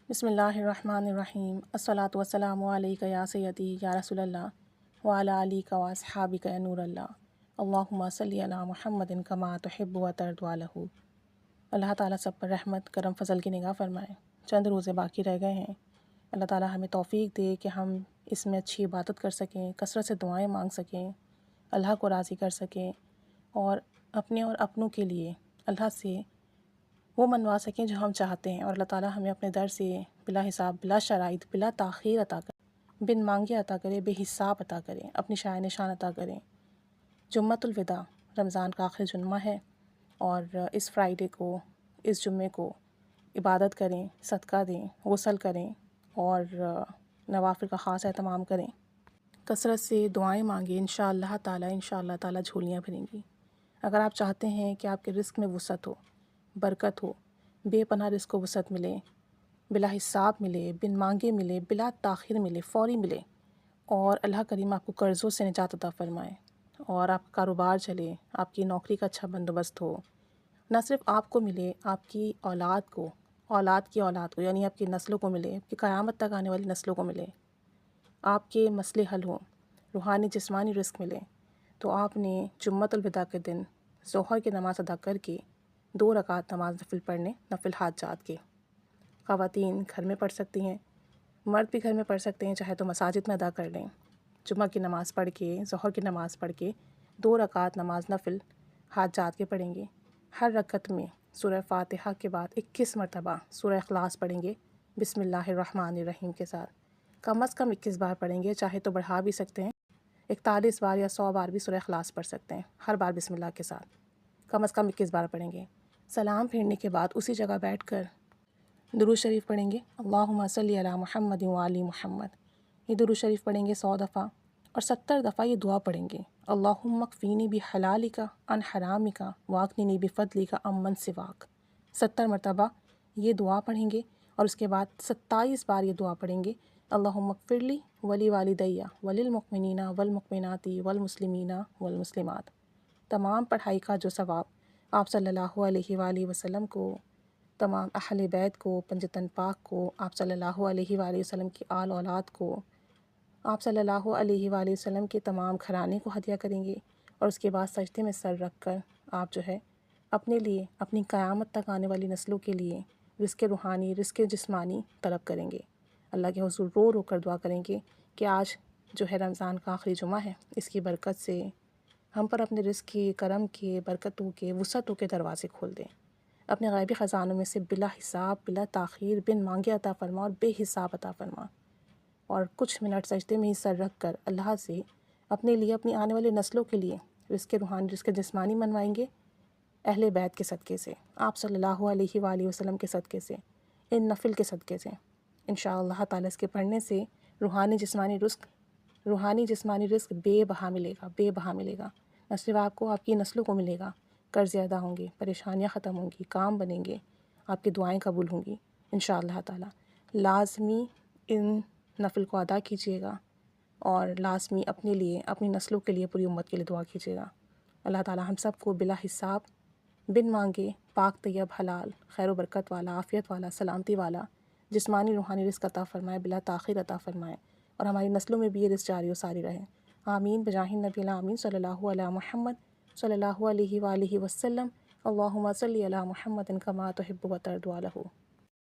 بسم اللہ الرحمن الرحیم الصلاۃ والسلام علیک یا سیدی یا رسول اللہ وعلی آلک و اصحابک یا نور اللہ اللہم صلی علی محمد کما تحب و ترضی عنہ۔ اللہ تعالیٰ سب پر رحمت کرم فضل کی نگاہ فرمائے۔ چند روزے باقی رہ گئے ہیں، اللہ تعالیٰ ہمیں توفیق دے کہ ہم اس میں اچھی عبادت کر سکیں، کثرت سے دعائیں مانگ سکیں، اللہ کو راضی کر سکیں اور اپنے اور اپنوں کے لیے اللہ سے وہ منوا سکیں جو ہم چاہتے ہیں، اور اللہ تعالیٰ ہمیں اپنے در سے بلا حساب، بلا شرائط، بلا تاخیر عطا کرے، بن مانگے عطا کرے، بے حساب عطا کرے، اپنی شائع نشان عطا کریں۔ جمعۃ الوداع رمضان کا آخری جمعہ ہے، اور اس فرائیڈے کو، اس جمعے کو عبادت کریں، صدقہ دیں، غسل کریں اور نوافل کا خاص اہتمام کریں۔ کثرت سے دعائیں مانگیں، انشاءاللہ تعالیٰ جھولیاں بھریں گی۔ اگر آپ چاہتے ہیں کہ آپ کے رزق میں وسعت ہو، برکت ہو، بے پناہ رزق و وسعت ملے، بلا حساب ملے، بن مانگے ملے، بلا تاخیر ملے، فوری ملے، اور اللہ کریم آپ کو قرضوں سے نجات عطا فرمائے اور آپ کا کاروبار چلے، آپ کی نوکری کا اچھا بندوبست ہو، نہ صرف آپ کو ملے، آپ کی اولاد کو، اولاد کی اولاد کو، یعنی آپ کی نسلوں کو ملے، آپ کی قیامت تک آنے والی نسلوں کو ملے، آپ کے مسئلے حل ہوں، روحانی جسمانی رزق ملے، تو آپ نے جمعۃ الوداع کے دن ظہر کی نماز ادا کر کے 2 رکعت نماز نفل پڑھنے، نفل حاجات کے۔ خواتین گھر میں پڑھ سکتی ہیں، مرد بھی گھر میں پڑھ سکتے ہیں، چاہے تو مساجد میں ادا کر لیں۔ جمعہ کی نماز پڑھ کے، ظہر کی نماز پڑھ کے 2 رکعت نماز نفل حاجات کے پڑھیں گے۔ ہر رکعت میں سورہ فاتحہ کے بعد 21 مرتبہ سورہ اخلاص پڑھیں گے، بسم اللہ الرحمن الرحیم کے ساتھ۔ کم از کم 21 بار پڑھیں گے، چاہے تو بڑھا بھی سکتے ہیں، 41 بار یا 100 بار بھی سورہ اخلاص پڑھ سکتے ہیں، ہر بار بسم اللہ کے ساتھ کم از کم 21 بار پڑھیں گے۔ سلام پھیرنے کے بعد اسی جگہ بیٹھ کر درود شریف پڑھیں گے، اللہم صلی علی محمد و آل محمد۔ یہ درود شریف پڑھیں گے 100 دفعہ، اور 70 دفعہ یہ دعا پڑھیں گے، اللہم اکفینی بحلالک عن حرامک واغننی بفضلک عمن سواک۔ 70 مرتبہ یہ دعا پڑھیں گے، اور اس کے بعد 27 بار یہ دعا پڑھیں گے، اللہم اغفر لی ولی والدی وللمؤمنین والمؤمنات والمسلمین والمسلمات۔ تمام پڑھائی کا جو ثواب آپ صلی اللہ علیہ وآلہ وسلم کو، تمام اہل بیت کو، پنجتن پاک کو، آپ صلی اللہ علیہ وآلہ وسلم کی آل اولاد کو، آپ صلی اللہ علیہ وآلہ وسلم کے تمام گھرانے کو ہدیہ کریں گے، اور اس کے بعد سجدے میں سر رکھ کر آپ جو ہے اپنے لیے، اپنی قیامت تک آنے والی نسلوں کے لیے رزق روحانی، رزق جسمانی طلب کریں گے۔ اللہ کے حضور رو رو کر دعا کریں گے کہ آج جو ہے رمضان کا آخری جمعہ ہے، اس کی برکت سے ہم پر اپنے رزق کی، کرم کے، برکتوں کے، وسعتوں کے دروازے کھول دیں، اپنے غیبی خزانوں میں سے بلا حساب، بلا تاخیر، بن مانگے عطا فرما اور بے حساب عطا فرما، اور کچھ منٹ سجدے میں ہی سر رکھ کر اللہ سے اپنے لیے، اپنی آنے والی نسلوں کے لیے رزق روحانی، رزق جسمانی منوائیں گے، اہل بیت کے صدقے سے، آپ صلی اللہ علیہ وآلہ وسلم کے صدقے سے، ان نفل کے صدقے سے۔ انشاءاللہ تعالیٰ اس کے پڑھنے سے روحانی جسمانی رزق بے بہا ملے گا، بے بہا ملے گا، نہ صرف آپ کو، آپ کی نسلوں کو ملے گا، قرض ادا ہوں گے، پریشانیاں ختم ہوں گی، کام بنیں گے، آپ کی دعائیں قبول ہوں گی انشاءاللہ تعالیٰ۔ لازمی ان نفل کو ادا کیجیے گا، اور لازمی اپنے لیے، اپنی نسلوں کے لیے، پوری امت کے لیے دعا کیجیے گا۔ اللہ تعالیٰ ہم سب کو بلا حساب، بن مانگے، پاک طیب حلال، خیر و برکت والا، عافیت والا، سلامتی والا جسمانی روحانی رزق عطا فرمائے، بلا تاخیر عطا فرمائے، اور ہماری نسلوں میں بھی یہ رزق جاری و ساری رہے۔ آمین بجاہ النبی الامین صلی اللہ علیہ محمد صلی اللہ علیہ وآلہ وسلم۔ اللہم صلی علی محمد کما تحب و ترضی عنہ۔